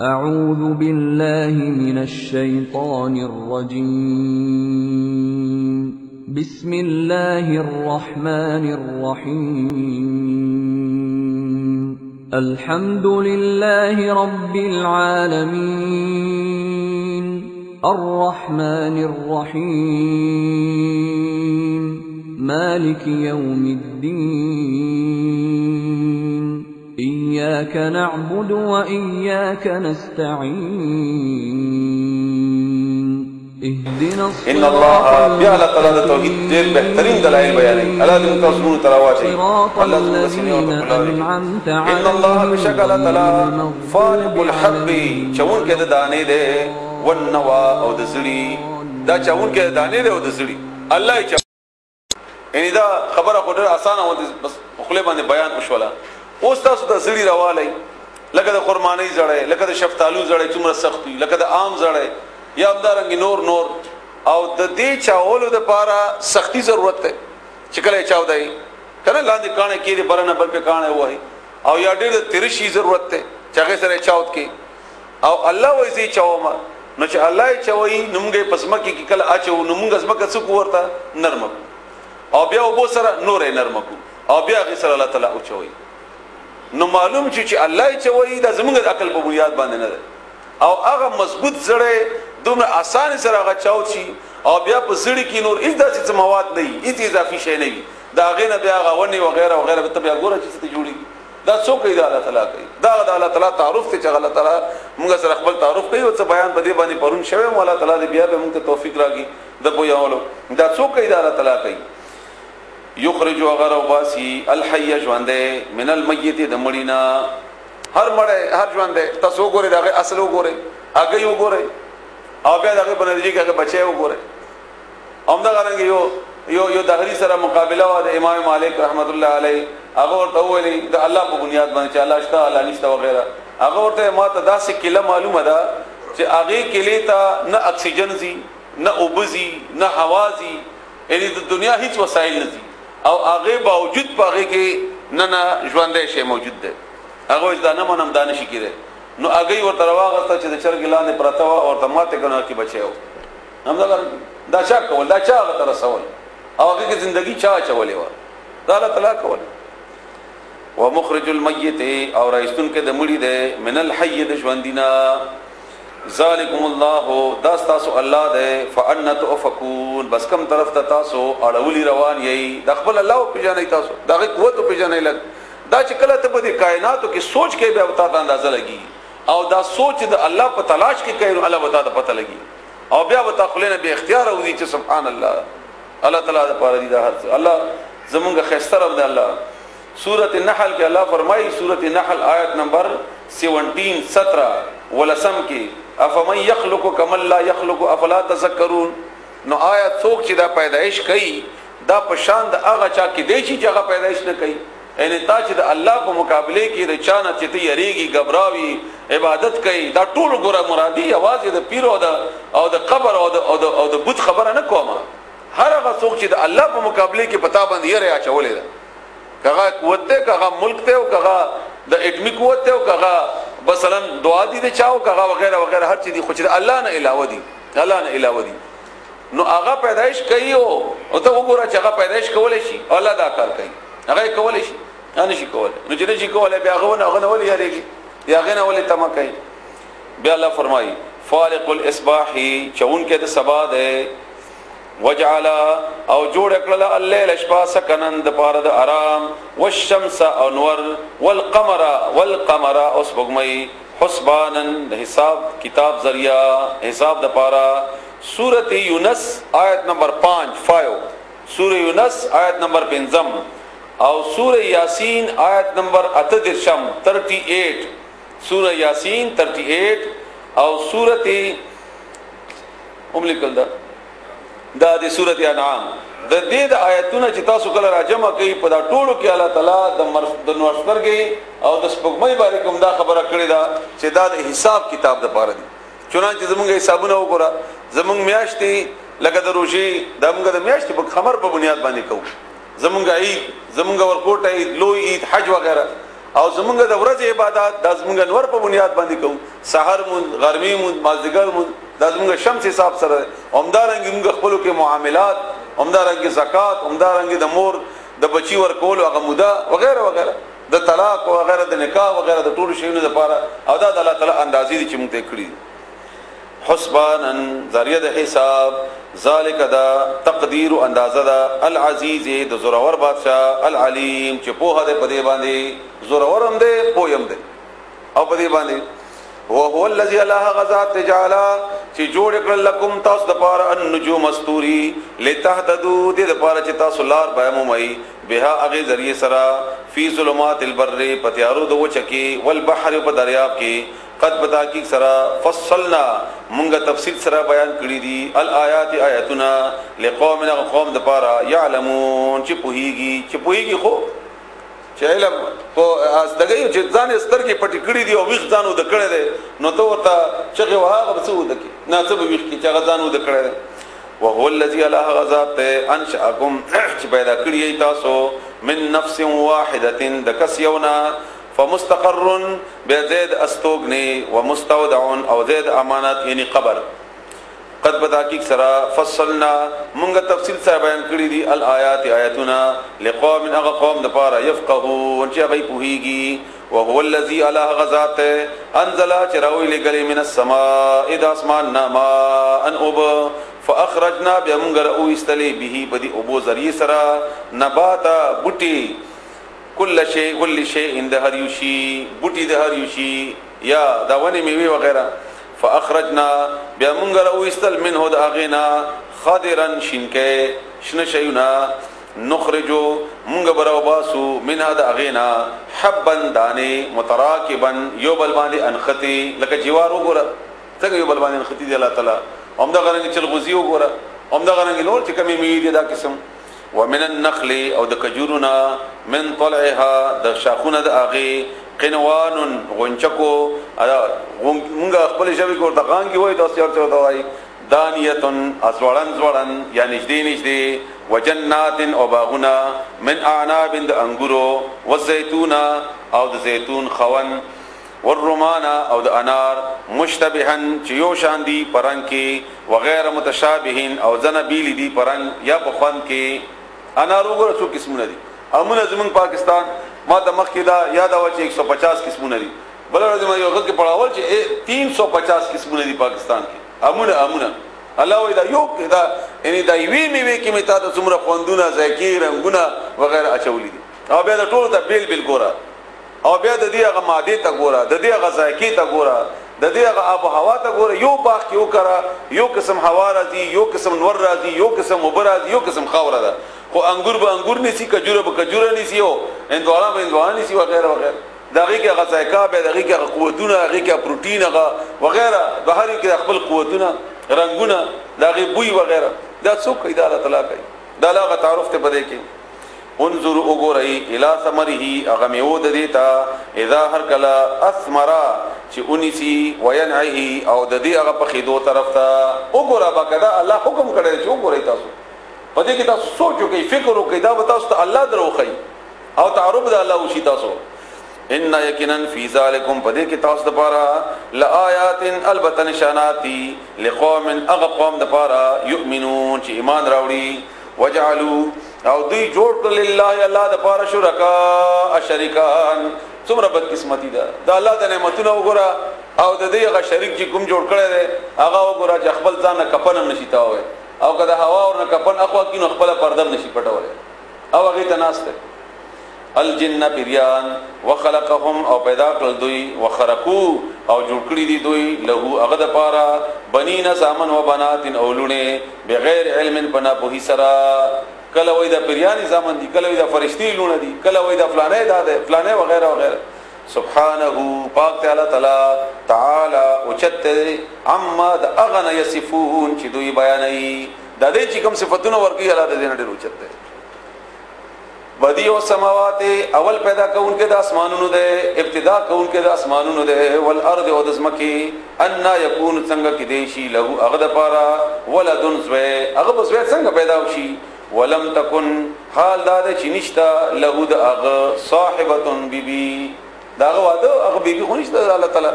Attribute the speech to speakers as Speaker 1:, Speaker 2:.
Speaker 1: أعوذ بالله من الشيطان الرجيم. بسم الله الرحمن الرحيم. الحمد لله رب العالمين الرحمن الرحيم مالك يوم الدين إياك نعبد وإياك نستعين اهدنا
Speaker 2: ان الله بيعلى طلاد توحيد دير بهترين دلائل بياني الا دين تصمون تلاواتي
Speaker 1: الله الذين أنعمت عليهم
Speaker 2: ان الله بشكل تلا فالق الحب چون کې د دانې ده والنوا او د زړی دا چون کې د دانې ده او د زړی الله یې ان دا خبره خو ډېر اسانه و بس خپل باندې بیان وشوله اوس تاسو د زړی راوالي لکه د قرباني زړی لکه د شفتالو زړی څومره سختي لکه د عام زړی یا همدارنګ نور او د دې چاولو د پاره سختی ضرورت ده چې کله چاو دی کنه لاندې کانه کې دې برنه بل په کانه وای او یا ډېر ترشي ضرورت ده چې هغه سره چاوت کې او الله وایي چې چاوما نو چې الله یې چوي نومګه پسمه کې کله اچو نومګه زمکه څه ورته نرم او بیا وبو سره نورې نرم او بیا غي سره الله تعالی او چوي نو معلوم چې الله یې چوي دا زموږ د عقل په بنیاد باندې نه ده او هغه مضبوط زړه دومره اسانه سره هغه چاو شي او بیا په زړی کې نور هیڅ داسې مواد نه وي هیڅ اضافي شی نه وي دا غینه بیا غونی وغیرہ وغیرہ به بیا ګوره چې څه جوړي دا څوک دی الله تعالی کوي دا الله تعالی تعارف ته چې الله تعالی موږ سره خپل تعارف کوي او څه بیان په دې باندې پرون شوی مولا تعالی دې بیا به موږ ته توفیق راکړي د پویاولو دا څوک دی الله تعالی کوي یخرج غیر وباسی الحی ژوندې من المیت د مړینا هر مړی هر ژوندې تاسو ګورئ دا اصل وګورئ هغه یو ګورئ او بیا دغه بنرجی کې بچي وګورئ همدا غرانګ یو دهری سره مقابله و د امام مالک رحمت الله علیه هغه ورته ویلي د الله په بنیاد باندې چې الله شته الله نشته وغیرہ هغه ورته ما ته داسې کله معلومه ده چې هغه کله ته نه اکسیجن زی نه اوبزي نه هوازي یعنی د دنیا هیڅ وسایل نه دي او هغه باوجود پاره کې نه ژوندې شی موجود ده هغه دا نه منم دانش کیږي نو هغه ورته راغسته چې د چرګ لاندې پرته و او تماته کنه کې بچیو همدا دا چا کول دا چا غته رسول او هغه کې ژوندۍ چا چولې و دا الله تعالی کول ومخرج المیت او رایستون کې د مړي ده من الحي د ژوندینا ذالکم الله داس تاسو الله ده فانت افکون بس کم طرف ته تاسو اړولی روان یی د خپل الله په جنې تاسو دغه قوت په جنې لګ دا چې کله ته په کائناتو کې سوچ کې به وتا اندازه لګي او دا سوچ د الله په تلاش کې کوي الله وتا ته پته لګي او بیا وتا خلینه به اختیار او دي چې سبحان الله الله تعالی د پاره دي دا هر الله زمونږه خستر رب د الله سورۃ النحل کې الله فرمایي سورۃ النحل آیت نمبر 17 ولسم کې افمن يخلق كما لا يخلق افلا تذكرون نو آیت څوک چې دا پیدائش کوي دا په شان د هغه چا کې دی چې هغه پیدائش نه کوي ان تا چې د الله په مقابله کې د چانه چې ته یریږي غبراوي عبادت کوي دا ټول ګره مرادي आवाज د پیر او د قبر او د بت خبره نه کومه هر هغه څوک چې د الله په مقابله کې پتا باندې یې اچولې ده کغه قوت ته کغه ملک ته او کغه د اټمی قوت ته او کغه مثلا دعا دي ته چاو کغه وغیرہ وغیرہ هر چیز خو چې الله نه علاوه دي الله نه علاوه دي نو هغه پیدائش کوي او ته وګوره چې هغه پیدائش کولای شي الله دا کار کوي هغه کولای شي نه شي کول نو چې نشي کول بیا هغه ولې یریږي یا غنه ولې تما کوي بیا الله فرمایي فارق الاصباح چون کې د سبا ده وجعل او جوړ کړل الليل شپه سکنن د پاره د آرام والشمس انور والقمر اسبغمي حسبانا د حساب کتاب ذریعہ حساب د پاره سورۃ یونس آیت نمبر 5 سورۃ یونس آیت نمبر 5 او سورہ یاسین آیت نمبر 38 سورہ یاسین 38 او سورۃ دا د سورۃ انعام د دې د آیتونو چې تاسو کله راجمع کوي په دا ټولو کې الله تعالی د نورسترګي او د سپوږمۍ باندې کوم دا خبره کړې ده چې دا د حساب کتاب د پاره دي چونانچه زمونږ حسابونه وګوره زمونږ میاشتې لکه د روزي د میاشتې په خبر په بنیاد باندې کوو زمونږ عید زمونږ ورکوټ عید لوی عید حج وغیرہ او زمونږ د ورځې عبادت د زمونږ نور په بنیاد باندې کوو سحر مون غرمې مون مازدیګر مون د زمونږ شمس حساب سره همدارنګ موږ خپل کې معاملات همدارنګ زکات همدارنګ د مور د بچي ورکول هغه موده وغیرہ وغیرہ د طلاق وغیرہ د نکاح وغیرہ د ټول شیونو لپاره او دا د الله تعالی اندازې دي چې موږ ته کړی حسبانا ذریعہ د حساب ذالک دا تقدیر اندازه دا العزیز د زورور بادشاہ العلیم چې په هده پدې باندې زورور هم دی پویم دی او پدې باندې هو الذی الله غزات جعل چې جوړ کړل لكم تاسو د پاره النجوم استوري لتهتدوا د پاره چې تاسو لار بیمومای بها اغه ذریعہ سرا فی ظلمات البر پتیارو د وچکی والبحر په دریاب کې قد بتا کی سرا فصلنا مونږه تفصیل سرا بیان کړی دي الآیات آیاتنا لقوم قوم د پاره يعلمون چې پوهیږي خو چې علم کو اس دغه چې ځان ستر کې پټ کړی دی او وښ ځانو د کړه دی نو ته ورته چې واه غوڅو دکی نه څه وښ کې چې ځانو د کړه دی وهو الذي الله غذات انشأكم چې پیدا کړی تاسو من نفس واحده دکسیونا فمستقر بزید استوغنی ومستودع او زید امانات یعنی قبر قد بتحقیق سرا فصلنا مونږه تفصیل سره بیان کړی دي الآیات آیاتنا لقوم قوم د پاره يفقهون چې به پوهیږي وهو الذي الله غذات انزل چراوی لګلی من السماء اذ اسمان نما ان اب فاخرجنا بمونږه او استلی به بدی ابو ذری سرا نبات بوټي کل شیء عند هر یوشی بوټي د هر یوشی یا دا ونی میوه وغیرہ فاخرجنا بمونږه او استل منه د اغینا خضرا شینکه شنه شیونا نخرجو مونږه براو باسو منها د اغینا حبا دانه متراکبا یو بل باندې انختی لکه جوار وګوره څنګه یو بل باندې انختی دی الله تعالی هم دا غرنګ چل غزي وګوره هم دا غرنګ نور چې کمی میوه دي دا قسم ومن النخل او د کجورنا من طلعها د شاخونه د اغي قنوان غنچکو مونږه خپل شوی ګورته غانګي وای تاسو ورته وای دانیتن ازوړن یا نږدې وجنات او باغنا من اعناب د انګورو والزيتون او د زيتون خوان والرمان او د انار مشتبهن چې یو شان دي پرنګ کې وغیر متشابهین او زنبیل دي پرنګ یا په خوان کې انار وګورئ څو قسمونه دي امونه زمون پاکستان ما د مخکې دا یاد او چې 150 قسمونه دي بل ورځ ما یو غږ کې پړاول چې 350 قسمونه دي پاکستان کې امونه الله وی دا یو دا یعنی دا وی کې متا د څومره خوندونه ذکر رنگونه وغیرہ اچولې دي او بیا د ټول ته بیل ګوره او بیا د دې هغه ماده ته ګوره د دې هغه ذکی ته ګوره د دې هغه آب و هوا ته ګوره یو باغ کې وکړه یو قسم هوا راځي یو قسم نور راځي یو قسم اوبه راځي یو قسم خاور ده خو انګور به انګور نسی کجوره به کجوره نسی او اندوانه به اندوانه نسی وغیرہ وغیرہ دغه کې هغه ذایقه به دغه کې هغه قوتونه هغه کې پروتین هغه وغیرہ بهر کې خپل قوتونه رنگونه دغه بوی وغیرہ دا څوک اداره تعالی کوي دا لاغه تعارف ته بده کې انظر وګورئ الی ثمره هغه میو د دیتا اذا هر کلا اثمرا چې اونیسی وینعه او د دې هغه په خیدو طرف ته وګوره باکدا الله حکم کړی چې وګورئ تاسو پدې کې تاسو سوچو کې فکر وکړئ دا تاسو ته الله دروخی او تعارف د الله وشي تاسو ان یقینا فی ذالکم پدې کې تاسو د پاره لآیات البته نشاناتی لقوم اغقوم د پاره یؤمنون چې ایمان راوړي وجعلوا او دوی جوړ کړل لله الله د پاره شرکا شریکان څومره بد قسمتی ده دا الله د نعمتونو وګوره او د دې هغه شریک چې کوم جوړ کړی دی هغه وګوره چې خپل ځان نه کفن هم نشي تاوي او کله هوا او نه کفن اخوا کینو خپل پردم نشي پټولای او هغه ته ناشته الجن پیریان وخلقهم او پیدا کړل دوی وخرقو او جوړ کړی دي دوی له هغه د پاره بنینا سامن و بنات اولونه بغیر علم بنا په سرا کله وای دا پیریانی زامن دي کله وای دا فرشتي لونه دي کله وای دا فلانه داده فلانه وغیرہ وغیرہ سبحانه پاک تعالی اوچت عما د اغنا یصفون چې دوی بیانای د دې چې کوم صفاتونه ورکی الله د دې نه ډیر اوچت دی بدیع السماوات اول پیدا کونکي د اسمانونو ده ابتدا کونکي د اسمانونو ده والارض او د زمکي ان يكون څنګه کې دیشي له هغه د پاره ولدن زوی هغه بسوی څنګه پیدا وشي ولم تکن حال دا چې نشتا له د هغه صاحبه بیبي دا هغه واده هغه بیبي خو نشته الله تعالی